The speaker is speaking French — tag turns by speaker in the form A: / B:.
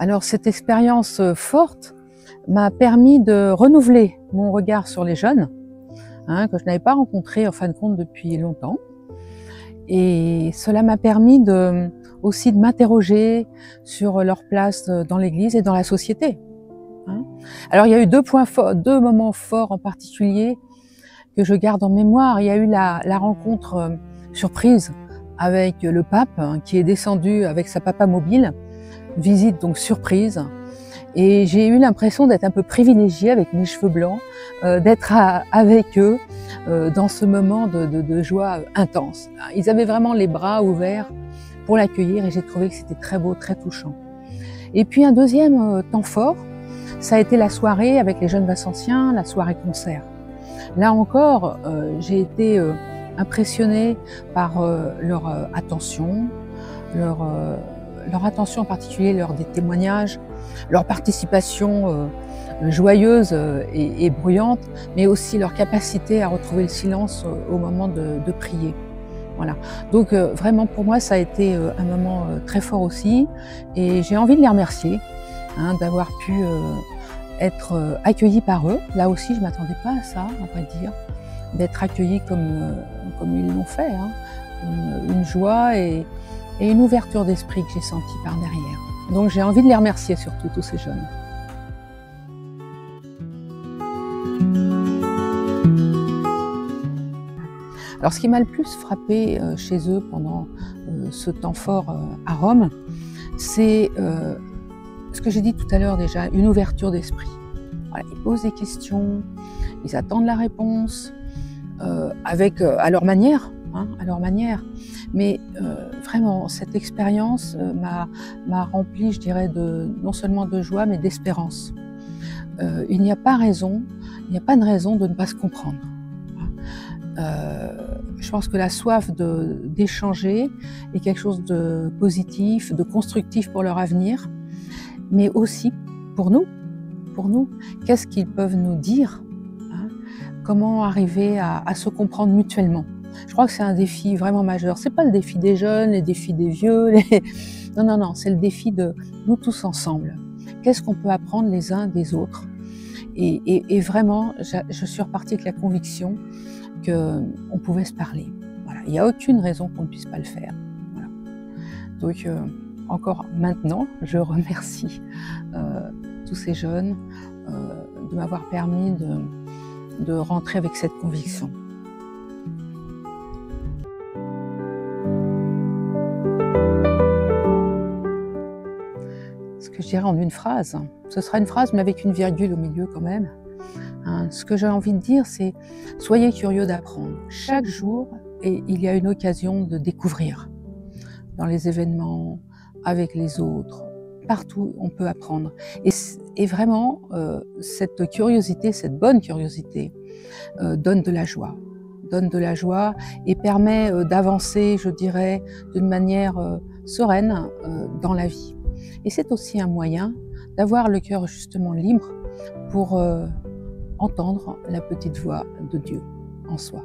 A: Alors cette expérience forte m'a permis de renouveler mon regard sur les jeunes, que je n'avais pas rencontrés en fin de compte depuis longtemps. Et cela m'a permis aussi de m'interroger sur leur place dans l'Église et dans la société. Alors il y a eu deux moments forts en particulier que je garde en mémoire. Il y a eu la rencontre surprise avec le pape qui est descendu avec sa papa mobile, visite donc surprise. Et j'ai eu l'impression d'être un peu privilégiée avec mes cheveux blancs, d'être avec eux dans ce moment de joie intense. Ils avaient vraiment les bras ouverts pour l'accueillir et j'ai trouvé que c'était très beau, très touchant. Et puis un deuxième temps fort, ça a été la soirée avec les jeunes Vincentiens, la soirée concert. Là encore, j'ai été impressionnée par leur attention, leur attention en particulier lors des témoignages, leur participation joyeuse et bruyante, mais aussi leur capacité à retrouver le silence au moment de prier. Voilà. Donc vraiment pour moi ça a été un moment très fort aussi et j'ai envie de les remercier d'avoir pu être accueillis par eux. Là aussi je ne m'attendais pas à ça, à vrai dire, d'être accueillis comme ils l'ont fait. Une joie et une ouverture d'esprit que j'ai sentie par derrière. Donc j'ai envie de les remercier surtout, tous ces jeunes. Alors ce qui m'a le plus frappé chez eux pendant ce temps fort à Rome, c'est ce que j'ai dit tout à l'heure déjà, une ouverture d'esprit. Voilà, ils posent des questions, ils attendent la réponse, à leur manière, à leur manière. Mais vraiment, cette expérience m'a rempli, je dirais, non seulement de joie, mais d'espérance. Il n'y a pas de raison de ne pas se comprendre. Je pense que la soif d'échanger est quelque chose de positif, de constructif pour leur avenir, mais aussi pour nous. Qu'est-ce qu'ils peuvent nous dire? Comment arriver à se comprendre mutuellement? Je crois que c'est un défi vraiment majeur. C'est pas le défi des jeunes, les défis des vieux. Non, c'est le défi de nous tous ensemble. Qu'est-ce qu'on peut apprendre les uns des autres? Et vraiment, je suis repartie avec la conviction qu'on pouvait se parler. Voilà. Il n'y a aucune raison qu'on ne puisse pas le faire. Voilà. Donc, encore maintenant, je remercie tous ces jeunes de m'avoir permis de rentrer avec cette conviction. Ce que je dirais en une phrase, ce sera une phrase mais avec une virgule au milieu quand même. Ce que j'ai envie de dire, c'est soyez curieux d'apprendre. Chaque jour, il y a une occasion de découvrir. Dans les événements, avec les autres, partout on peut apprendre. Et vraiment, cette curiosité, cette bonne curiosité, donne de la joie et permet d'avancer, je dirais, d'une manière sereine dans la vie. Et c'est aussi un moyen d'avoir le cœur justement libre pour entendre la petite voix de Dieu en soi.